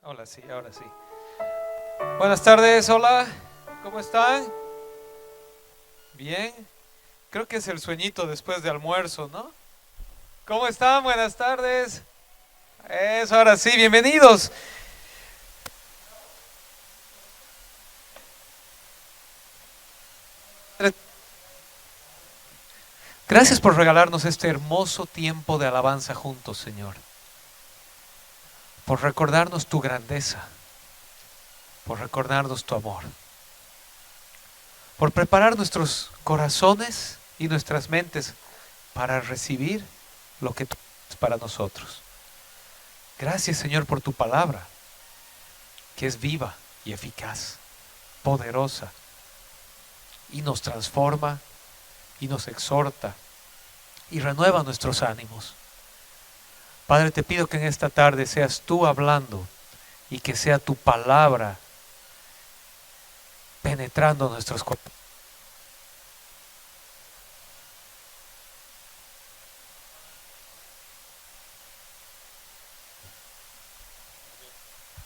Hola, sí, ahora sí. Buenas tardes, hola, ¿cómo están? Bien, creo que es el sueñito después de almuerzo, ¿no? ¿Cómo están? Buenas tardes. Eso, ahora sí, bienvenidos. Gracias por regalarnos este hermoso tiempo de alabanza juntos, Señor. Por recordarnos tu grandeza, por recordarnos tu amor, por preparar nuestros corazones y nuestras mentes para recibir lo que tú tienes para nosotros. Gracias, Señor, por tu palabra, que es viva y eficaz, poderosa, y nos transforma y nos exhorta y renueva nuestros ánimos. Padre, te pido que en esta tarde seas tú hablando y que sea tu palabra penetrando nuestros cuerpos.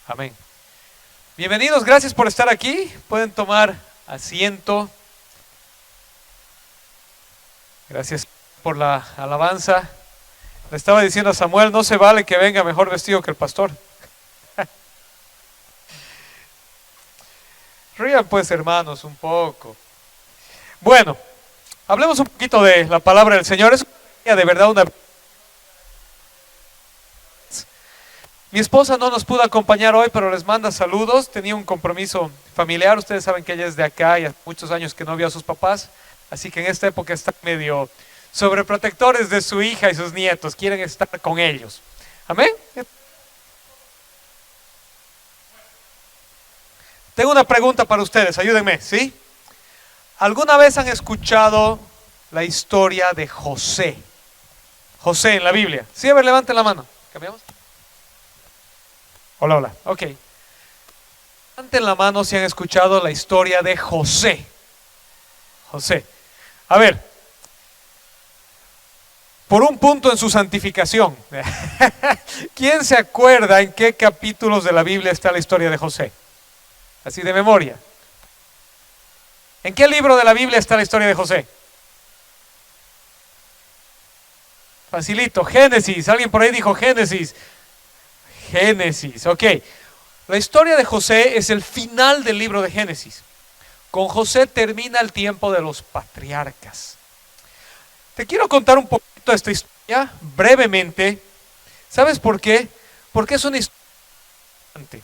Amén. Bienvenidos, gracias por estar aquí. Pueden tomar asiento. Gracias por la alabanza. Le estaba diciendo a Samuel, no se vale que venga mejor vestido que el pastor. Rían pues, hermanos, un poco. Bueno, hablemos un poquito de la palabra del Señor. Es de verdad una... Mi esposa no nos pudo acompañar hoy, pero les manda saludos. Tenía un compromiso familiar. Ustedes saben que ella es de acá y hace muchos años que no vio a sus papás. Así que en esta época están medio sobreprotectores de su hija y sus nietos. Quieren estar con ellos. Amén. Tengo una pregunta para ustedes. Ayúdenme, ¿sí? ¿Alguna vez han escuchado la historia de José? José en la Biblia. Sí, a ver, levanten la mano. ¿Cambiamos? Hola, hola. Ok. Levanten la mano si han escuchado la historia de José. José. A ver, por un punto en su santificación. ¿Quién se acuerda en qué capítulos de la Biblia está la historia de José? Así de memoria. ¿En qué libro de la Biblia está la historia de José? Facilito, Génesis. Alguien por ahí dijo Génesis. Génesis, ok. La historia de José es el final del libro de Génesis. Con José termina el tiempo de los patriarcas. Te quiero contar un poquito de esta historia, brevemente. ¿Sabes por qué? Porque es una historia importante.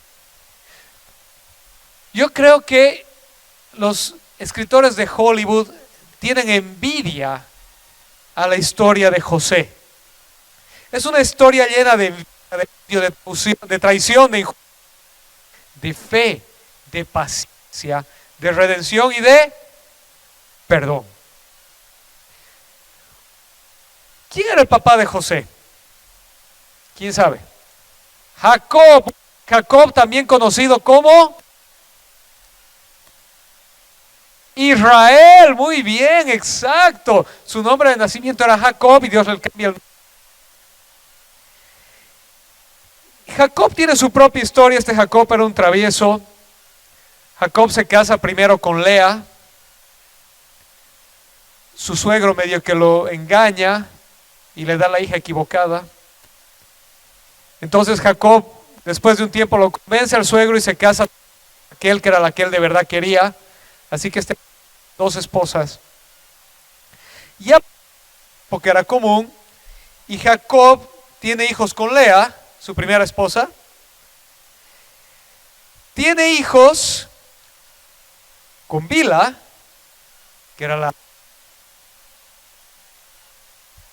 Yo creo que los escritores de Hollywood tienen envidia a la historia de José. Es una historia llena de de traición, de fe, de paciencia, de redención y de perdón. ¿Quién era el papá de José? ¿Quién sabe? Jacob. Jacob, también conocido como Israel. Muy bien, exacto. Su nombre de nacimiento era Jacob y Dios le cambia el... Jacob tiene su propia historia. Este Jacob era un travieso. Jacob se casa primero con Lea. Su suegro medio que lo engaña y le da la hija equivocada. Entonces Jacob, después de un tiempo, lo convence al suegro y se casa con aquel que era la que él de verdad quería. Así que dos esposas. Ya porque era común. Y Jacob tiene hijos con Lea, su primera esposa. Tiene hijos con Bila, que era la...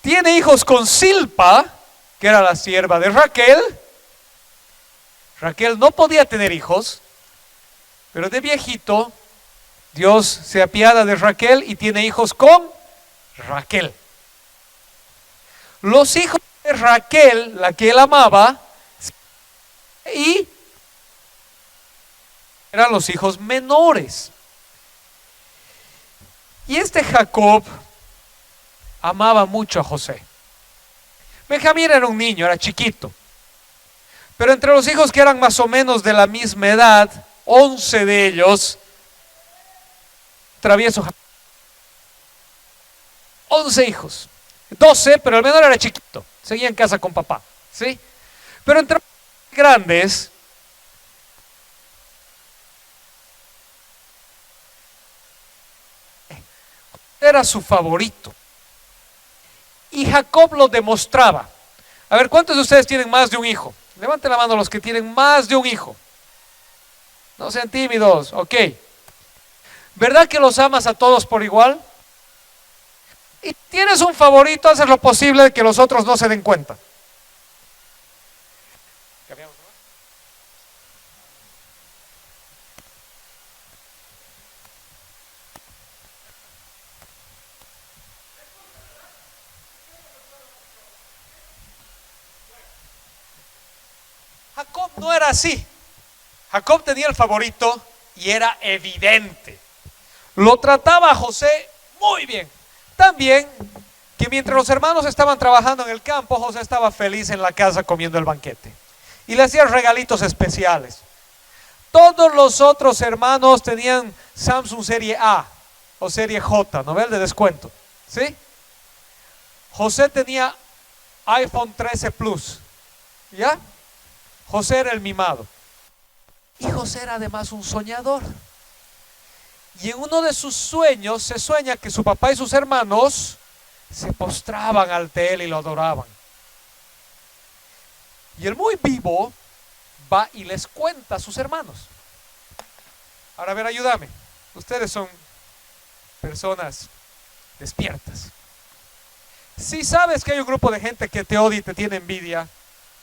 Tiene hijos con Silpa, que era la sierva de Raquel. Raquel no podía tener hijos, pero de viejito Dios se apiada de Raquel y tiene hijos con Raquel. Los hijos de Raquel, la que él amaba, y eran los hijos menores. Y este Jacob amaba mucho a José. Benjamín era un niño, era chiquito. Pero entre los hijos que eran más o menos de la misma edad, 11 de ellos, travieso, 11 hijos, 12, pero el menor era chiquito, seguía en casa con papá, ¿sí? Pero entre los grandes, era su favorito. Y Jacob lo demostraba. A ver, ¿cuántos de ustedes tienen más de un hijo? Levanten la mano los que tienen más de un hijo. No sean tímidos, ok. ¿Verdad que los amas a todos por igual? Y tienes un favorito, haces lo posible de que los otros no se den cuenta. Jacob no era así. Jacob tenía el favorito y era evidente. Lo trataba a José muy bien. También que mientras los hermanos estaban trabajando en el campo, José estaba feliz en la casa comiendo el banquete. Y le hacía regalitos especiales. Todos los otros hermanos tenían Samsung serie A o serie J, ¿no ve? El de descuento, ¿sí? José tenía iPhone 13 Plus, ¿ya? José era el mimado. Y José era además un soñador. Y en uno de sus sueños se sueña que su papá y sus hermanos se postraban ante él y lo adoraban. Y el muy vivo va y les cuenta a sus hermanos. Ahora a ver, ayúdame. Ustedes son personas despiertas. Si sabes que hay un grupo de gente que te odia y te tiene envidia,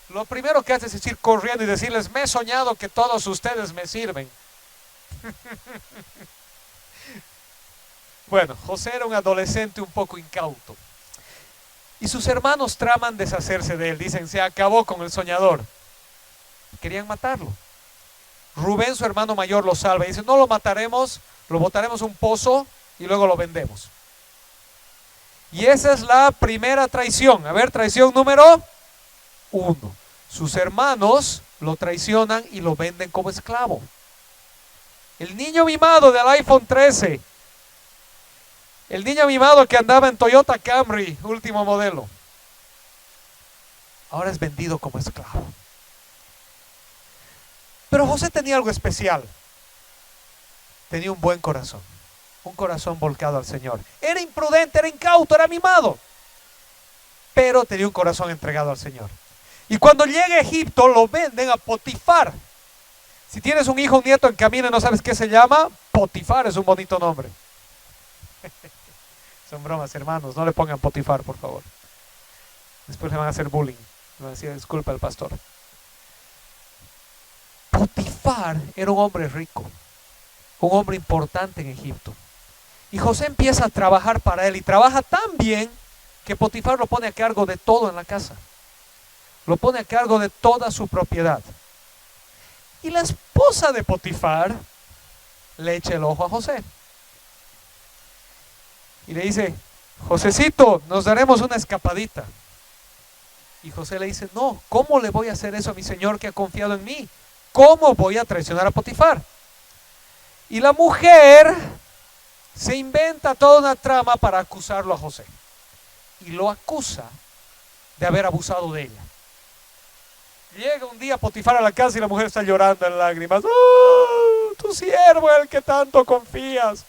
lo primero que haces es ir corriendo y decirles: me he soñado que todos ustedes me sirven. Bueno, José era un adolescente un poco incauto. Y sus hermanos traman deshacerse de él. Dicen: se acabó con el soñador. Querían matarlo. Rubén, su hermano mayor, lo salva y dice: no lo mataremos, lo botaremos a un pozo y luego lo vendemos. Y esa es la primera traición. A ver, traición número 1. Sus hermanos lo traicionan y lo venden como esclavo. El niño mimado del iPhone 13. El niño mimado que andaba en Toyota Camry, último modelo. Ahora es vendido como esclavo. Pero José tenía algo especial. Tenía un buen corazón. Un corazón volcado al Señor. Era imprudente, era incauto, era mimado. Pero tenía un corazón entregado al Señor. Y cuando llega a Egipto lo venden a Potifar. Si tienes un hijo, un nieto en camino y no sabes qué se llama, Potifar es un bonito nombre. Son bromas, hermanos, no le pongan Potifar, por favor. Después le van a hacer bullying. Le van a decir: disculpa al pastor. Potifar era un hombre rico, un hombre importante en Egipto. Y José empieza a trabajar para él y trabaja tan bien que Potifar lo pone a cargo de todo en la casa. Lo pone a cargo de toda su propiedad. Y la esposa de Potifar le echa el ojo a José. Y le dice: Josecito, nos daremos una escapadita. Y José le dice: no, ¿cómo le voy a hacer eso a mi señor que ha confiado en mí? ¿Cómo voy a traicionar a Potifar? Y la mujer se inventa toda una trama para acusarlo a José. Y lo acusa de haber abusado de ella. Llega un día Potifar a la casa y la mujer está llorando en lágrimas. ¡Oh, tu siervo, el que tanto confías,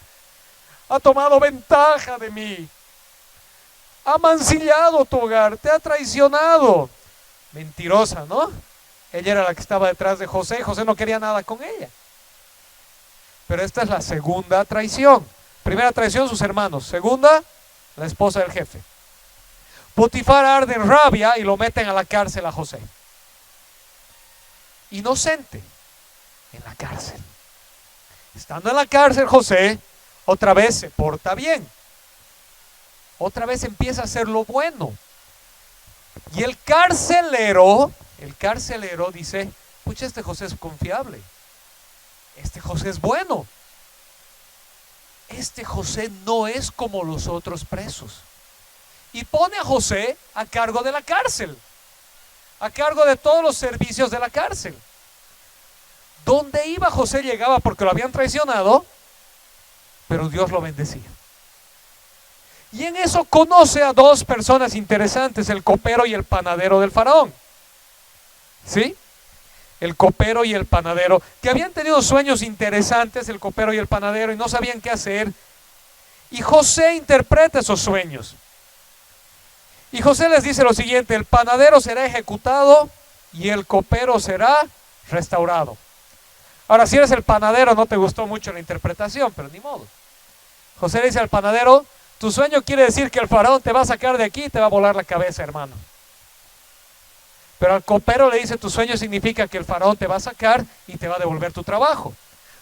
ha tomado ventaja de mí! Ha mancillado tu hogar, te ha traicionado. Mentirosa, ¿no? Ella era la que estaba detrás de José. José no quería nada con ella. Pero esta es la segunda traición. Primera traición, sus hermanos. Segunda, la esposa del jefe. Potifar arde en rabia y lo meten a la cárcel a José. Inocente, en la cárcel. Estando en la cárcel, José otra vez se porta bien. Otra vez empieza a hacer lo bueno. Y el carcelero dice: pucha, este José es confiable. Este José es bueno. Este José no es como los otros presos. Y pone a José a cargo de la cárcel. a cargo de todos los servicios de la cárcel. Donde iba José llegaba porque lo habían traicionado, pero Dios lo bendecía. Y en eso conoce a dos personas interesantes, el copero y el panadero del faraón. ¿Sí? El copero y el panadero, que habían tenido sueños interesantes, el copero y el panadero, y no sabían qué hacer. Y José interpreta esos sueños. Y José les dice lo siguiente: el panadero será ejecutado y el copero será restaurado. Ahora, si eres el panadero, no te gustó mucho la interpretación, pero ni modo. José le dice al panadero: tu sueño quiere decir que el faraón te va a sacar de aquí y te va a volar la cabeza, hermano. Pero al copero le dice: tu sueño significa que el faraón te va a sacar y te va a devolver tu trabajo.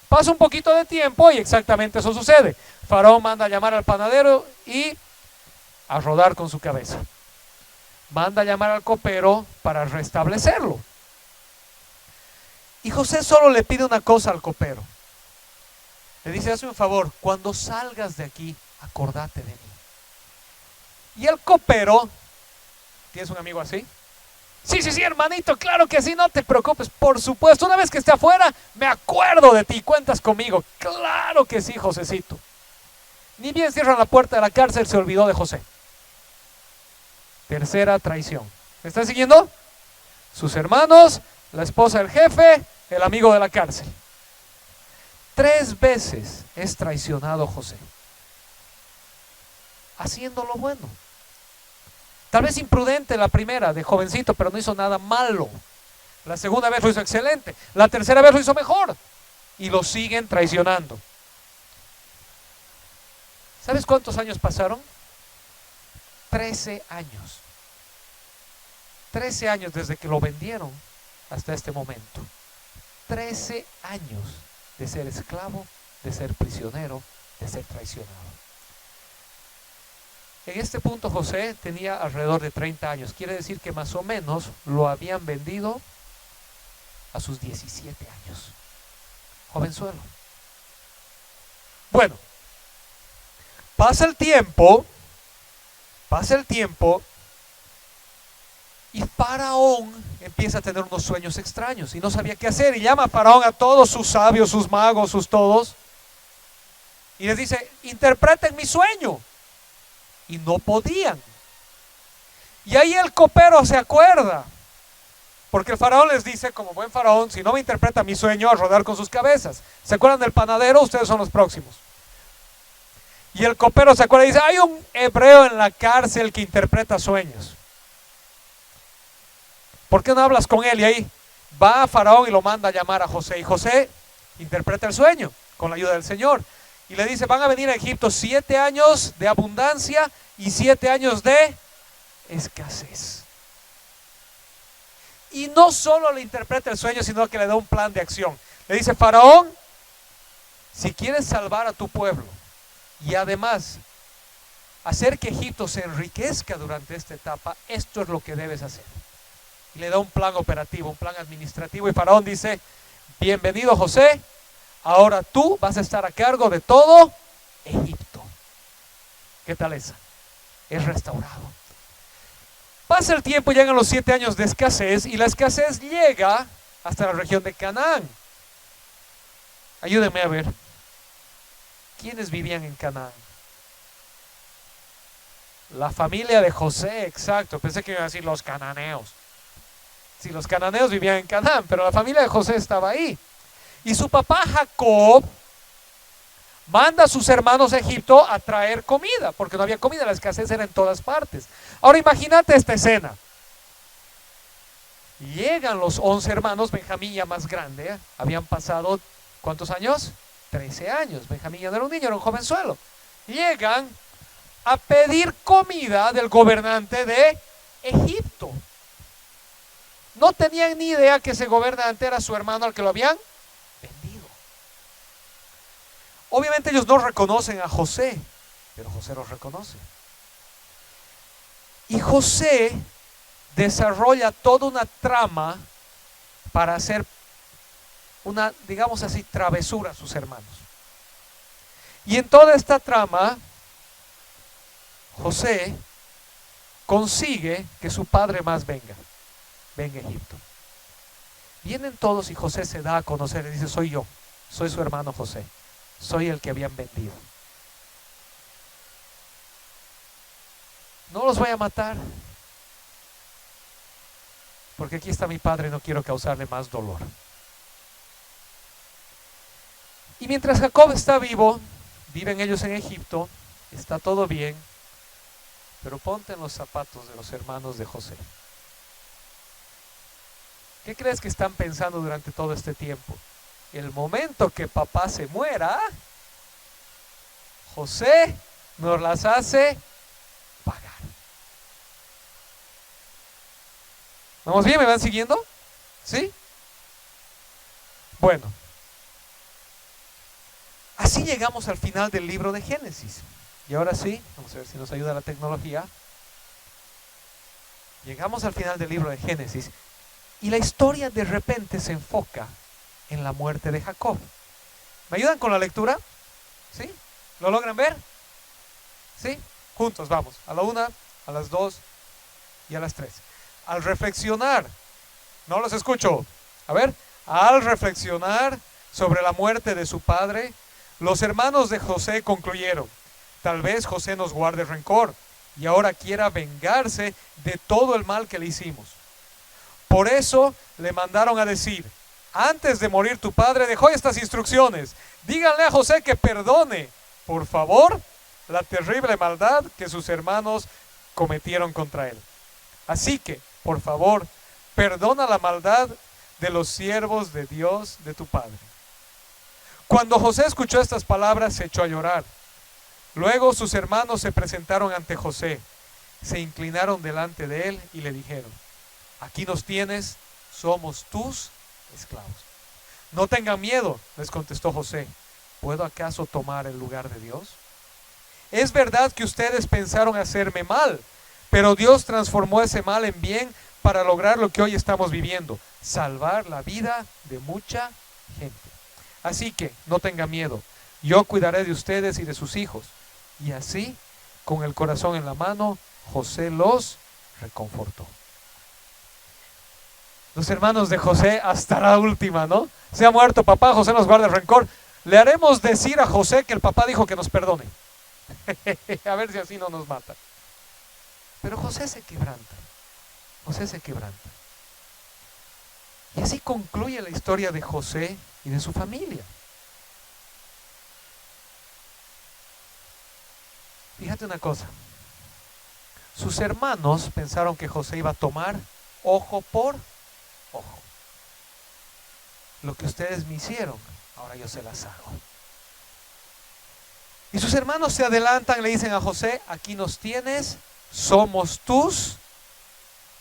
Pasa un poquito de tiempo y exactamente eso sucede. Faraón manda a llamar al panadero y a rodar con su cabeza. Manda a llamar al copero para restablecerlo. Y José solo le pide una cosa al copero. Le dice: hazme un favor, cuando salgas de aquí, acordate de mí. Y el copero, ¿tienes un amigo así? Sí, hermanito, claro que sí, no te preocupes, por supuesto, una vez que esté afuera, me acuerdo de ti, cuentas conmigo. Claro que sí, Josecito. Ni bien cierran la puerta de la cárcel, se olvidó de José. Tercera traición. ¿Me están siguiendo? Sus hermanos, la esposa del jefe, el amigo de la cárcel. 3 veces es traicionado José, haciendo lo bueno. Tal vez imprudente la primera, de jovencito, pero no hizo nada malo. La segunda vez lo hizo excelente. La tercera vez lo hizo mejor. Y lo siguen traicionando. ¿Sabes cuántos años pasaron? 13 años. 13 años desde que lo vendieron hasta este momento. 13 años de ser esclavo, de ser prisionero, de ser traicionado. En este punto José tenía alrededor de 30 años. Quiere decir que más o menos lo habían vendido a sus 17 años. Jovenzuelo. Bueno, pasa el tiempo y Faraón empieza a tener unos sueños extraños y no sabía qué hacer, y llama a Faraón a todos sus sabios, sus magos, sus todos, y les dice: interpreten mi sueño. Y no podían. Y ahí el copero se acuerda, porque el faraón les dice, como buen faraón: si no me interpreta mi sueño, a rodar con sus cabezas. ¿Se acuerdan del panadero? Ustedes son los próximos. Y el copero se acuerda y dice: hay un hebreo en la cárcel que interpreta sueños. ¿Por qué no hablas con él? Y ahí va a Faraón y lo manda a llamar a José. Y José interpreta el sueño con la ayuda del Señor. Y le dice: van a venir a Egipto 7 años de abundancia y 7 años de escasez. Y no solo le interpreta el sueño, sino que le da un plan de acción. Le dice: Faraón, si quieres salvar a tu pueblo y además hacer que Egipto se enriquezca durante esta etapa, esto es lo que debes hacer. Y le da un plan operativo, un plan administrativo. Y Faraón dice: bienvenido, José. Ahora tú vas a estar a cargo de todo Egipto. ¿Qué tal esa? Es restaurado. Pasa el tiempo, llegan los 7 años de escasez, y la escasez llega hasta la región de Canaán. Ayúdenme a ver. ¿Quiénes vivían en Canaán? La familia de José, exacto. Pensé que iban a decir los cananeos. Sí, los cananeos vivían en Canaán, pero la familia de José estaba ahí. Y su papá Jacob manda a sus hermanos a Egipto a traer comida, porque no había comida, la escasez era en todas partes. Ahora imagínate esta escena. Llegan los 11 hermanos, Benjamín ya más grande, habían pasado, ¿cuántos años? 13 años. Benjamín ya no era un niño, era un jovenzuelo. Llegan a pedir comida del gobernante de Egipto. No tenían ni idea que ese gobernante era su hermano al que lo habían vendido. Obviamente ellos no reconocen a José, pero José los reconoce. Y José desarrolla toda una trama para hacer una, digamos así, travesura a sus hermanos. Y en toda esta trama, José consigue que su padre más venga. ven a Egipto. Vienen todos y José se da a conocer y dice, soy yo, soy su hermano José, soy el que habían vendido. No los voy a matar, porque aquí está mi padre y no quiero causarle más dolor. Y mientras Jacob está vivo, viven ellos en Egipto, está todo bien, pero ponte en los zapatos de los hermanos de José. ¿Qué crees que están pensando durante todo este tiempo? El momento que papá se muera, José nos las hace pagar. ¿Vamos bien? ¿Me van siguiendo? ¿Sí? Bueno, así llegamos al final del libro de Génesis. Y ahora sí, vamos a ver si nos ayuda la tecnología. Llegamos al final del libro de Génesis y la historia de repente se enfoca en la muerte de Jacob. ¿Me ayudan con la lectura? ¿Sí? ¿Lo logran ver? ¿Sí? Juntos vamos, a la 1, a las 2 y a las 3. Al reflexionar, no los escucho, a ver, al reflexionar sobre la muerte de su padre, los hermanos de José concluyeron, tal vez José nos guarde rencor y ahora quiera vengarse de todo el mal que le hicimos. Por eso le mandaron a decir, antes de morir tu padre dejó estas instrucciones, díganle a José que perdone, por favor, la terrible maldad que sus hermanos cometieron contra él. Así que, por favor, perdona la maldad de los siervos de Dios de tu padre. Cuando José escuchó estas palabras, se echó a llorar. Luego sus hermanos se presentaron ante José, se inclinaron delante de él y le dijeron, aquí nos tienes, somos tus esclavos. No tengan miedo, les contestó José, ¿puedo acaso tomar el lugar de Dios? Es verdad que ustedes pensaron hacerme mal, pero Dios transformó ese mal en bien para lograr lo que hoy estamos viviendo, salvar la vida de mucha gente. Así que no tengan miedo, yo cuidaré de ustedes y de sus hijos. Y así, con el corazón en la mano, José los reconfortó. Los hermanos de José hasta la última, ¿no? Se ha muerto papá, José nos guarda el rencor. Le haremos decir a José que el papá dijo que nos perdone. A ver si así no nos mata. Pero José se quebranta. José se quebranta. Y así concluye la historia de José y de su familia. Fíjate una cosa. Sus hermanos pensaron que José iba a tomar ojo por ojo. Lo que ustedes me hicieron, ahora yo se las hago. Y sus hermanos se adelantan y le dicen a José, aquí nos tienes, somos tus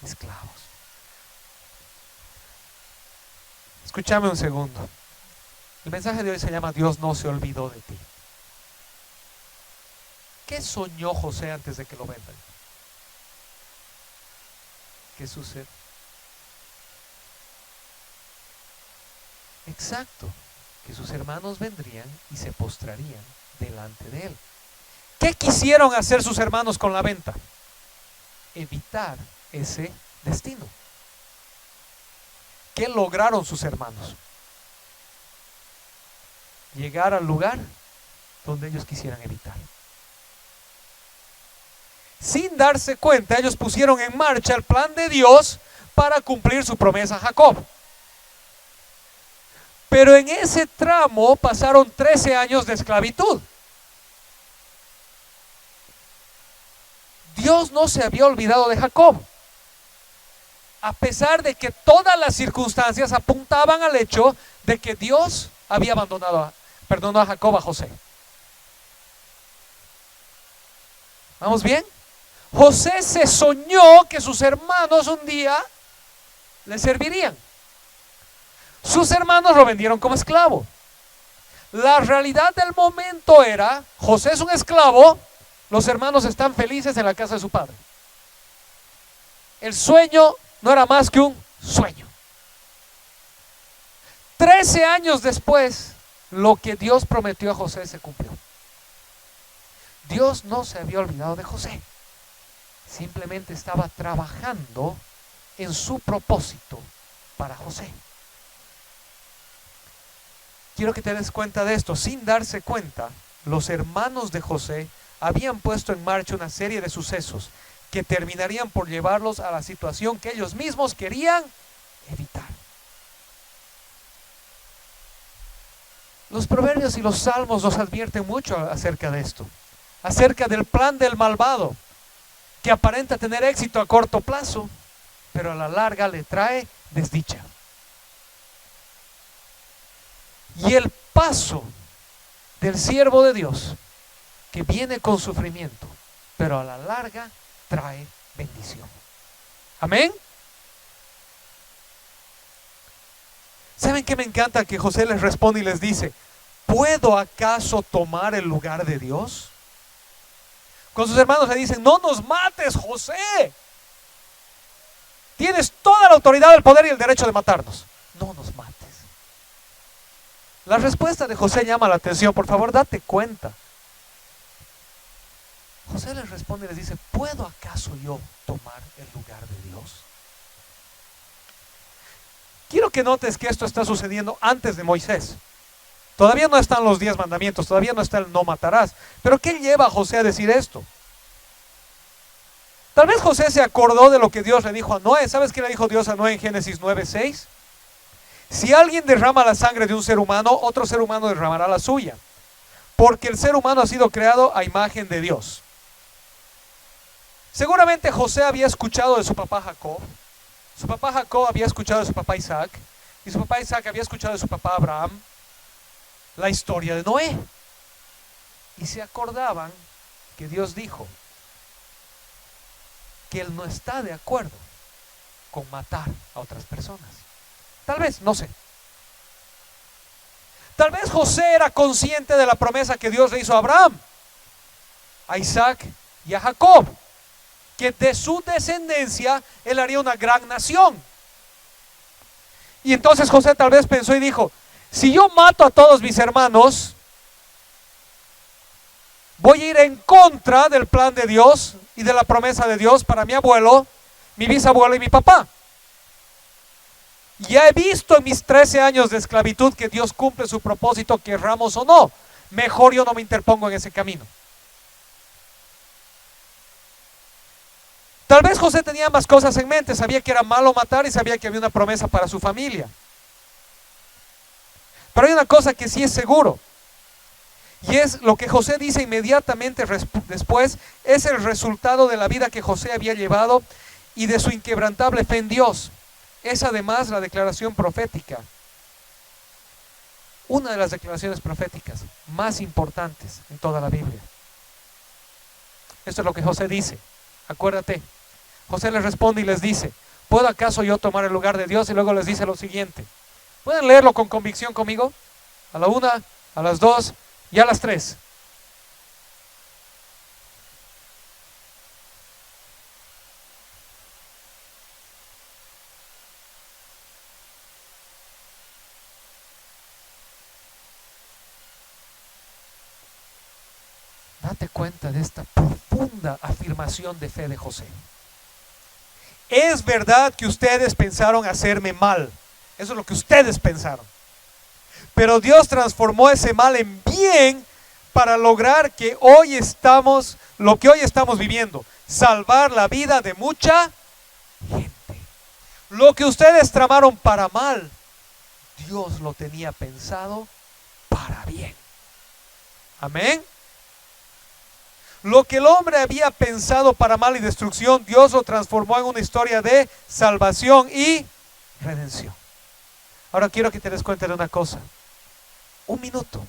esclavos. Escúchame un segundo. El mensaje de hoy se llama Dios no se olvidó de ti. ¿Qué soñó José antes de que lo vendan? ¿Qué sucede? Exacto, que sus hermanos vendrían y se postrarían delante de él. ¿Qué quisieron hacer sus hermanos con la venta? Evitar ese destino. ¿Qué lograron sus hermanos? Llegar al lugar donde ellos quisieran evitar. Sin darse cuenta, ellos pusieron en marcha el plan de Dios para cumplir su promesa a Jacob. Pero en ese tramo pasaron 13 años de esclavitud. Dios no se había olvidado de Jacob, a pesar de que todas las circunstancias apuntaban al hecho de que Dios había perdonado a Jacob, a José. ¿Vamos bien? José se soñó que sus hermanos un día le servirían. Sus hermanos lo vendieron como esclavo. La realidad del momento era, José es un esclavo, los hermanos están felices en la casa de su padre. El sueño no era más que un sueño. 13 años después, lo que Dios prometió a José se cumplió. Dios no se había olvidado de José. Simplemente estaba trabajando en su propósito para José. Quiero que te des cuenta de esto. Sin darse cuenta, los hermanos de José habían puesto en marcha una serie de sucesos que terminarían por llevarlos a la situación que ellos mismos querían evitar. Los proverbios y los salmos nos advierten mucho acerca de esto, acerca del plan del malvado, que aparenta tener éxito a corto plazo, pero a la larga le trae desdicha. Y el paso del siervo de Dios, que viene con sufrimiento, pero a la larga trae bendición. Amén. ¿Saben qué me encanta? Que José les responde y les dice: ¿puedo acaso tomar el lugar de Dios? Con sus hermanos le dicen: no nos mates, José. Tienes toda la autoridad, el poder y el derecho de matarnos. No nos mates. La respuesta de José llama la atención. Por favor, date cuenta. José les responde y les dice: ¿puedo acaso yo tomar el lugar de Dios? Quiero que notes que esto está sucediendo antes de Moisés. Todavía no están los 10 mandamientos, todavía no está el no matarás. Pero ¿qué lleva a José a decir esto? Tal vez José se acordó de lo que Dios le dijo a Noé. ¿Sabes qué le dijo Dios a Noé en Génesis 9:6? Si alguien derrama la sangre de un ser humano, otro ser humano derramará la suya, porque el ser humano ha sido creado a imagen de Dios. Seguramente José había escuchado de su papá Jacob. Su papá Jacob había escuchado de su papá Isaac. Y su papá Isaac había escuchado de su papá Abraham la historia de Noé. Y se acordaban que Dios dijo que Él no está de acuerdo con matar a otras personas. Tal vez, no sé. Tal vez José era consciente de la promesa que Dios le hizo a Abraham, a Isaac y a Jacob, que de su descendencia Él haría una gran nación. Y entonces José tal vez pensó y dijo: si yo mato a todos mis hermanos, voy a ir en contra del plan de Dios y de la promesa de Dios para mi abuelo, mi bisabuelo y mi papá. Ya he visto en mis 13 años de esclavitud que Dios cumple su propósito, querramos o no. Mejor yo no me interpongo en ese camino. Tal vez José tenía ambas cosas en mente. Sabía que era malo matar y sabía que había una promesa para su familia. Pero hay una cosa que sí es seguro, y es lo que José dice inmediatamente después. Es el resultado de la vida que José había llevado y de su inquebrantable fe en Dios. Es además la declaración profética, una de las declaraciones proféticas más importantes en toda la Biblia. Esto es lo que José dice. Acuérdate, José les responde y les dice: ¿puedo acaso yo tomar el lugar de Dios? Y luego les dice lo siguiente. ¿Pueden leerlo con convicción conmigo? A la 1, a las 2 y a las 3. Date cuenta de esta profunda afirmación de fe de José. Es verdad que ustedes pensaron hacerme mal. Eso es lo que ustedes pensaron. Pero Dios transformó ese mal en bien para lograr que hoy estamos, lo que hoy estamos viviendo, salvar la vida de mucha gente. Lo que ustedes tramaron para mal, Dios lo tenía pensado para bien. Amén. Lo que el hombre había pensado para mal y destrucción, Dios lo transformó en una historia de salvación y redención. Ahora quiero que te des cuenta de una cosa. Un minuto.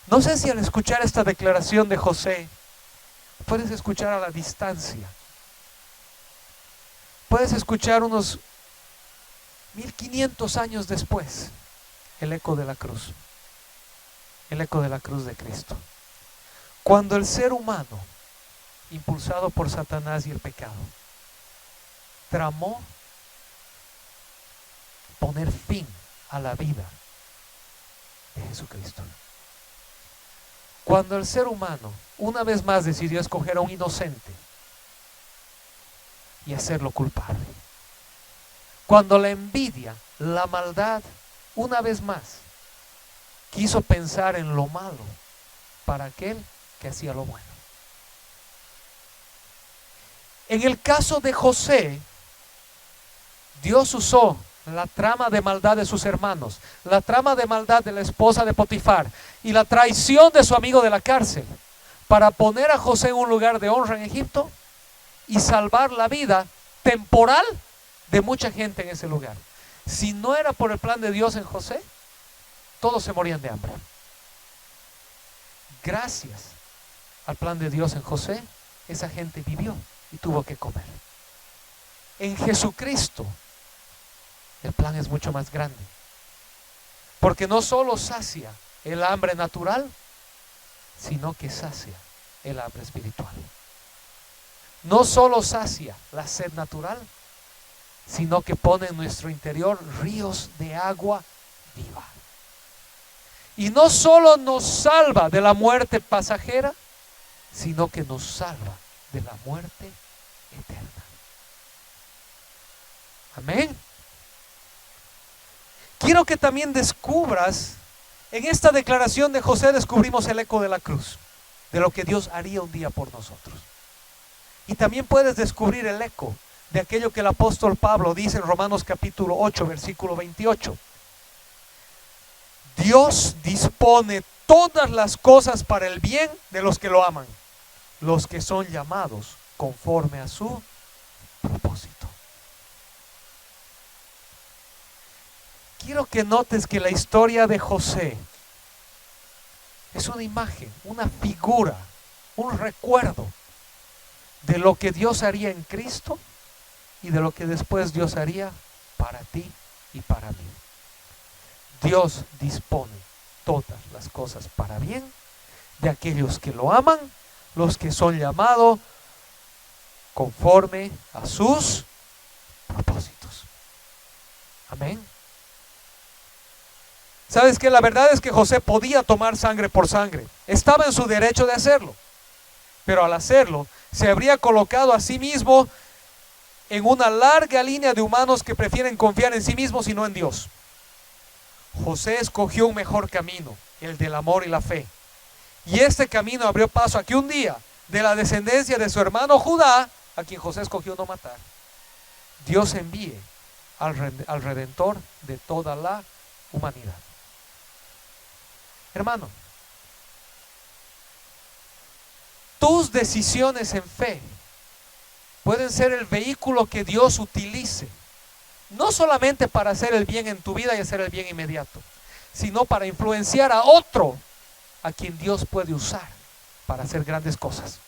No sé si al escuchar esta declaración de José, puedes escuchar a la distancia. Puedes escuchar unos 1500 años después el eco de la cruz. El eco de la cruz de Cristo. Cuando el ser humano, impulsado por Satanás y el pecado, tramó poner fin a la vida de Jesucristo. Cuando el ser humano una vez más decidió escoger a un inocente y hacerlo culpable. Cuando la envidia, la maldad, una vez más, quiso pensar en lo malo para aquel que hacía lo bueno. En el caso de José, Dios usó la trama de maldad de sus hermanos, la trama de maldad de la esposa de Potifar y la traición de su amigo de la cárcel para poner a José en un lugar de honra en Egipto y salvar la vida temporal de mucha gente en ese lugar. Si no era por el plan de Dios en José, todos se morían de hambre. Gracias al plan de Dios en José, esa gente vivió y tuvo que comer. En Jesucristo, el plan es mucho más grande, porque no solo sacia el hambre natural, sino que sacia el hambre espiritual. No solo sacia la sed natural, sino que pone en nuestro interior ríos de agua viva. Y no solo nos salva de la muerte pasajera, sino que nos salva de la muerte eterna. Amén. Quiero que también descubras, en esta declaración de José descubrimos el eco de la cruz, de lo que Dios haría un día por nosotros. Y también puedes descubrir el eco de aquello que el apóstol Pablo dice en Romanos capítulo 8, versículo 28. Dios dispone todas las cosas para el bien de los que lo aman, los que son llamados conforme a su propósito. Quiero que notes que la historia de José es una imagen, una figura, un recuerdo de lo que Dios haría en Cristo y de lo que después Dios haría para ti y para mí. Dios dispone todas las cosas para bien de aquellos que lo aman, los que son llamados conforme a sus propósitos. Amén. ¿Sabes qué? La verdad es que José podía tomar sangre por sangre. Estaba en su derecho de hacerlo. Pero al hacerlo, se habría colocado a sí mismo en una larga línea de humanos que prefieren confiar en sí mismos y no en Dios. José escogió un mejor camino, el del amor y la fe. Y este camino abrió paso a que un día, de la descendencia de su hermano Judá, a quien José escogió no matar, Dios envíe al Redentor de toda la humanidad. Hermano, tus decisiones en fe pueden ser el vehículo que Dios utilice, no solamente para hacer el bien en tu vida y hacer el bien inmediato, sino para influenciar a otro a quien Dios puede usar para hacer grandes cosas.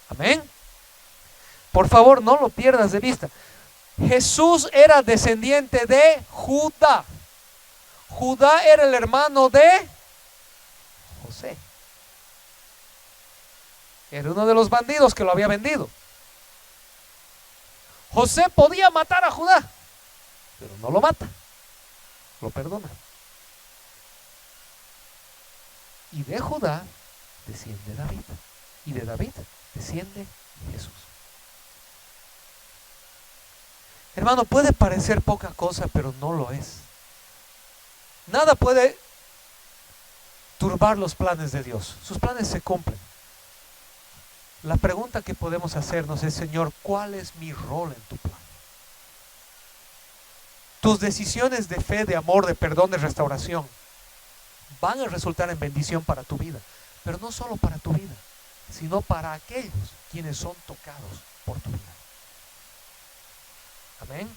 Amén. Por favor, no lo pierdas de vista. Jesús era descendiente de Judá. Judá era el hermano de José. Era uno de los bandidos que lo había vendido. José podía matar a Judá, pero no lo mata, lo perdona. Y de Judá desciende David, y de David desciende Jesús. Hermano, puede parecer poca cosa, pero no lo es. Nada puede turbar los planes de Dios. Sus planes se cumplen. La pregunta que podemos hacernos es: Señor, ¿cuál es mi rol en tu plan? Tus decisiones de fe, de amor, de perdón, de restauración van a resultar en bendición para tu vida, pero no solo para tu vida, sino para aquellos quienes son tocados por tu vida. Amén.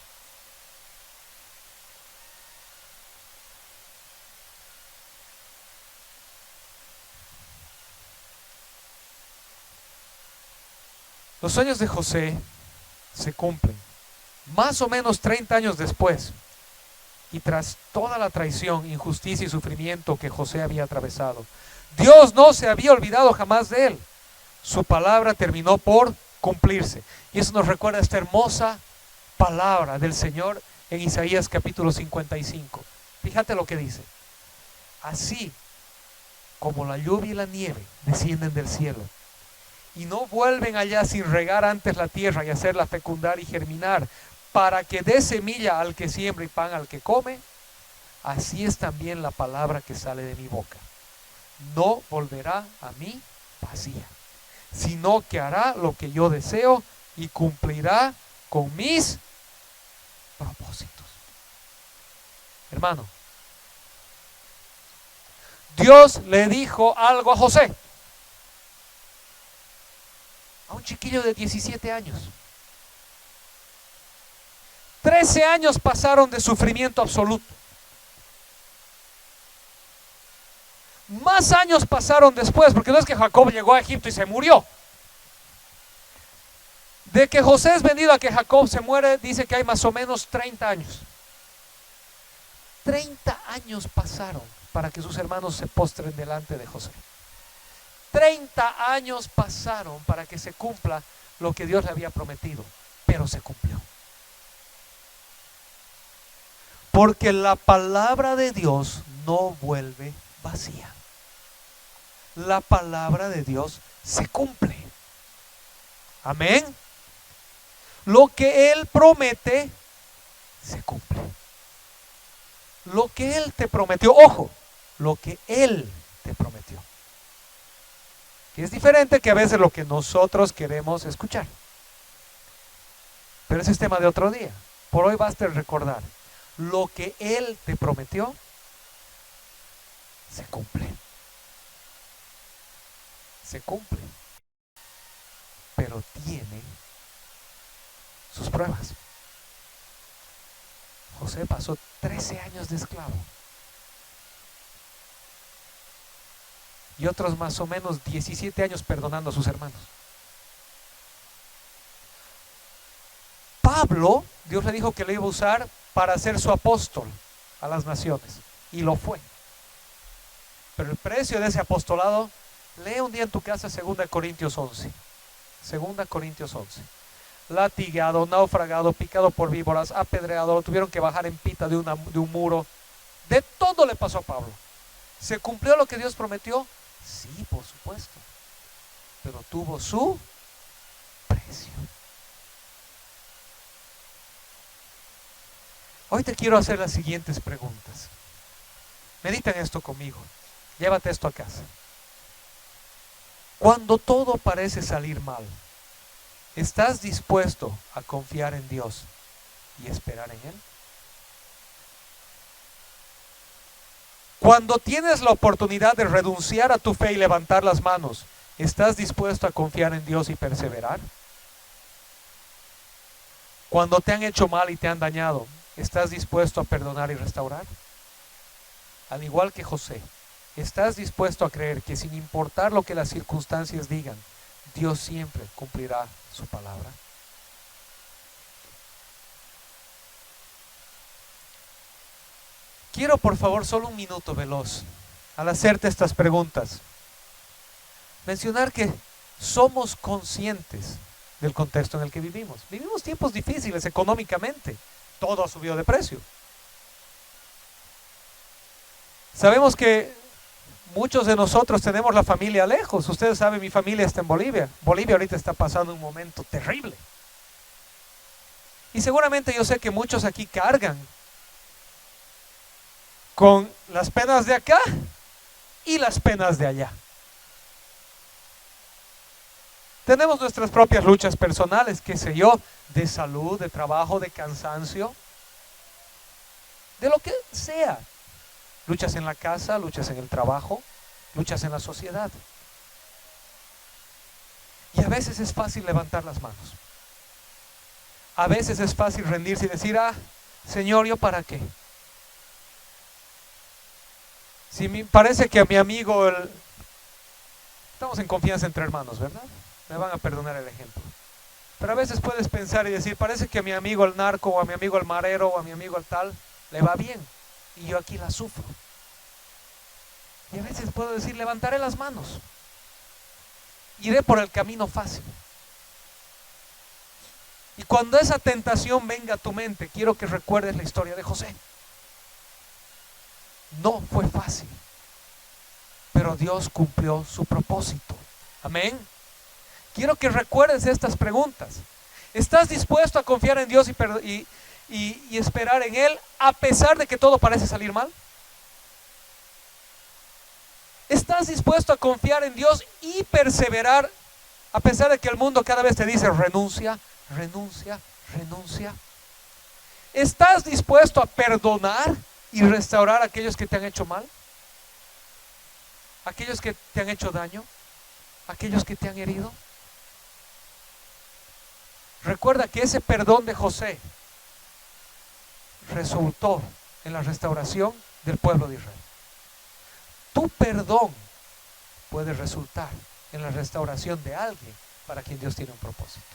Los sueños de José se cumplen más o menos 30 años después, y tras toda la traición, injusticia y sufrimiento que José había atravesado, Dios no se había olvidado jamás de él. Su palabra terminó por cumplirse. Y eso nos recuerda esta hermosa palabra del Señor en Isaías capítulo 55. Fíjate lo que dice: así como la lluvia y la nieve descienden del cielo y no vuelven allá sin regar antes la tierra y hacerla fecundar y germinar, para que dé semilla al que siembra y pan al que come, así es también la palabra que sale de mi boca. No volverá a mí vacía, sino que hará lo que yo deseo y cumplirá con mis propósitos. Hermano, Dios le dijo algo a José, a un chiquillo de 17 años. 13 años pasaron de sufrimiento absoluto. Más años pasaron después, porque no es que Jacob llegó a Egipto y se murió. De que José es vendido a que Jacob se muere, dice que hay más o menos 30 años. 30 años pasaron para que sus hermanos se postren delante de José. 30 años pasaron para que se cumpla lo que Dios le había prometido, pero se cumplió. Porque la palabra de Dios no vuelve vacía. La palabra de Dios se cumple. Amén. Lo que Él promete, se cumple. Lo que Él te prometió, ojo, lo que Él te prometió. Que es diferente que a veces lo que nosotros queremos escuchar. Pero ese es tema de otro día. Por hoy basta recordar, lo que Él te prometió, se cumple. Se cumple. Pero tiene sus pruebas. José pasó 13 años de esclavo. Y otros más o menos 17 años perdonando a sus hermanos. Pablo, Dios le dijo que le iba a usar para ser su apóstol a las naciones. Y lo fue. Pero el precio de ese apostolado, lee un día en tu casa 2 Corintios 11. 2 Corintios 11. Latigado, naufragado, picado por víboras, apedreado, lo tuvieron que bajar en pita de un muro. De todo le pasó a Pablo. ¿Se cumplió lo que Dios prometió? Sí, por supuesto. Pero tuvo su precio. Hoy te quiero hacer las siguientes preguntas. Medita en esto conmigo. Llévate esto a casa. Cuando todo parece salir mal, ¿estás dispuesto a confiar en Dios y esperar en Él? Cuando tienes la oportunidad de renunciar a tu fe y levantar las manos, ¿estás dispuesto a confiar en Dios y perseverar? Cuando te han hecho mal y te han dañado, ¿estás dispuesto a perdonar y restaurar? Al igual que José, ¿estás dispuesto a creer que sin importar lo que las circunstancias digan, Dios siempre cumplirá su palabra? Quiero por favor solo un minuto veloz al hacerte estas preguntas. Mencionar que somos conscientes del contexto en el que vivimos. Vivimos tiempos difíciles económicamente. Todo ha subido de precio. Sabemos que muchos de nosotros tenemos la familia lejos. Ustedes saben, mi familia está en Bolivia. Bolivia ahorita está pasando un momento terrible. Y seguramente yo sé que muchos aquí cargan con las penas de acá y las penas de allá. Tenemos nuestras propias luchas personales, qué sé yo, de salud, de trabajo, de cansancio, de lo que sea. Luchas en la casa, luchas en el trabajo, luchas en la sociedad. Y a veces es fácil levantar las manos. A veces es fácil rendirse y decir, Señor, ¿yo para qué? Si me parece que a mi amigo, estamos en confianza entre hermanos, ¿verdad? Me van a perdonar el ejemplo. Pero a veces puedes pensar y decir, parece que a mi amigo el narco, o a mi amigo el marero, o a mi amigo el tal, le va bien. Y yo aquí la sufro. Y a veces puedo decir, levantaré las manos. Iré por el camino fácil. Y cuando esa tentación venga a tu mente, quiero que recuerdes la historia de José. No fue fácil, pero Dios cumplió su propósito. Amén. quiero que recuerdes estas preguntas. ¿Estás dispuesto a confiar en Dios y esperar en Él a pesar de que todo parece salir mal? ¿Estás dispuesto a confiar en Dios y perseverar a pesar de que el mundo cada vez te dice renuncia, renuncia, renuncia? ¿Estás dispuesto a perdonar y restaurar a aquellos que te han hecho mal? ¿Aquellos que te han hecho daño? ¿Aquellos que te han herido? Recuerda que ese perdón de José resultó en la restauración del pueblo de Israel. Tu perdón puede resultar en la restauración de alguien para quien Dios tiene un propósito.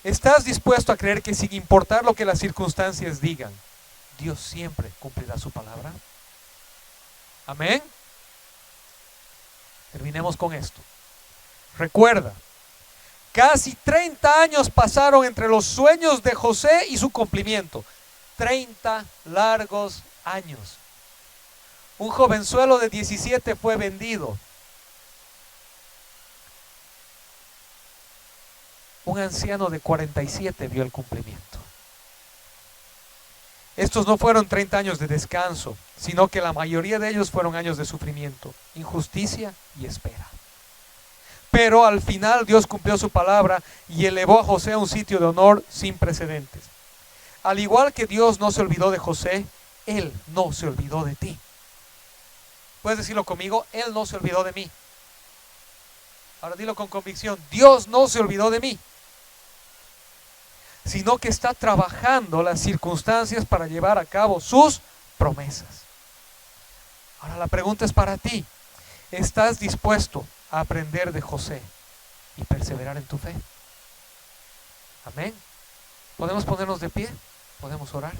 ¿Estás dispuesto a creer que sin importar lo que las circunstancias digan, Dios siempre cumplirá su palabra? Amén. Terminemos con esto. Recuerda, casi 30 años pasaron entre los sueños de José y su cumplimiento. 30 largos años. Un jovenzuelo de 17 fue vendido. Un anciano de 47 vio el cumplimiento. Estos no fueron 30 años de descanso, sino que la mayoría de ellos fueron años de sufrimiento, injusticia y espera. Pero al final Dios cumplió su palabra y elevó a José a un sitio de honor sin precedentes. Al igual que Dios no se olvidó de José, Él no se olvidó de ti. ¿Puedes decirlo conmigo? Él no se olvidó de mí. Ahora dilo con convicción. Dios no se olvidó de mí, sino que está trabajando las circunstancias para llevar a cabo sus promesas. Ahora la pregunta es para ti. ¿Estás dispuesto a aprender de José y perseverar en tu fe? Amén. ¿Podemos ponernos de pie? ¿Podemos orar?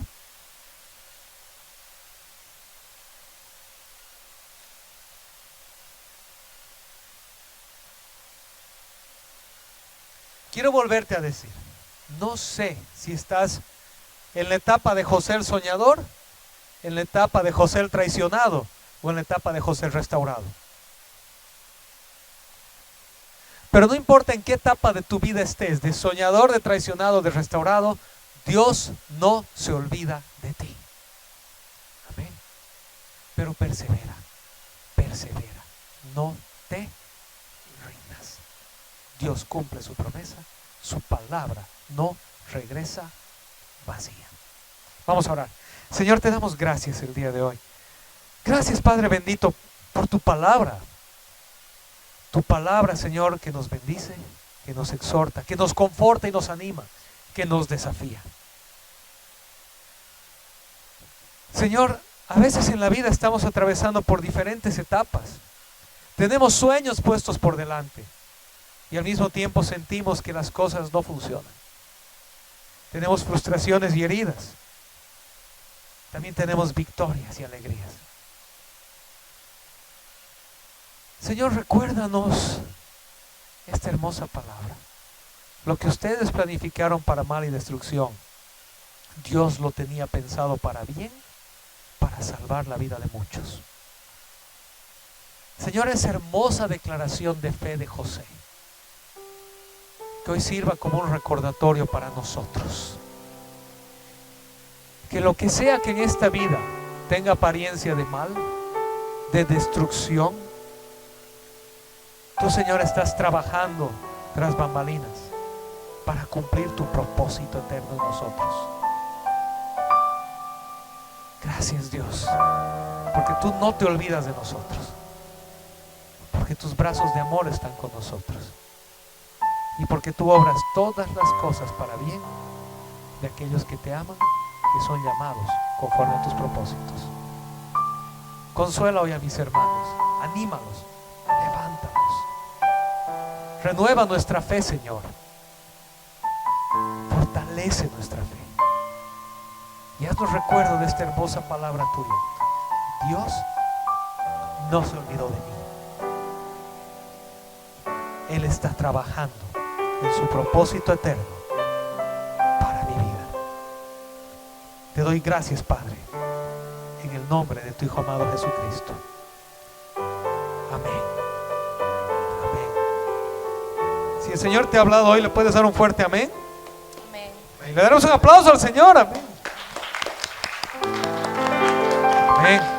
Quiero volverte a decir, no sé si estás en la etapa de José el soñador, en la etapa de José el traicionado o en la etapa de José el restaurado. Pero no importa en qué etapa de tu vida estés, de soñador, de traicionado, de restaurado, Dios no se olvida de ti. Amén. Pero persevera, persevera, no te rindas. Dios cumple su promesa, su palabra no regresa vacía. Vamos a orar. Señor, te damos gracias el día de hoy. Gracias, Padre bendito, por tu palabra. Tu palabra, Señor, que nos bendice, que nos exhorta, que nos conforta y nos anima, que nos desafía. Señor, a veces en la vida estamos atravesando por diferentes etapas. Tenemos sueños puestos por delante y al mismo tiempo sentimos que las cosas no funcionan. Tenemos frustraciones y heridas. También tenemos victorias y alegrías. Señor, recuérdanos esta hermosa palabra. Lo que ustedes planificaron para mal y destrucción, Dios lo tenía pensado para bien, para salvar la vida de muchos. Señor, esa hermosa declaración de fe de José, que hoy sirva como un recordatorio para nosotros. Que lo que sea que en esta vida tenga apariencia de mal, de destrucción, tú, Señor, estás trabajando tras bambalinas para cumplir tu propósito eterno en nosotros. Gracias, Dios, porque tú no te olvidas de nosotros, porque tus brazos de amor están con nosotros y porque tú obras todas las cosas para bien de aquellos que te aman, que son llamados conforme a tus propósitos. Consuela hoy a mis hermanos, anímalos, levántalos, renueva nuestra fe, Señor, fortalece nuestra fe y haznos recuerdo de esta hermosa palabra tuya. Dios no se olvidó de mí. Él está trabajando en su propósito eterno para mi vida. Te doy gracias, Padre, en el nombre de tu Hijo amado Jesucristo. Amén. Amén. el Señor te ha hablado hoy, le puedes dar un fuerte amén. Amén. Y le daremos un aplauso al Señor. Amén. Amén.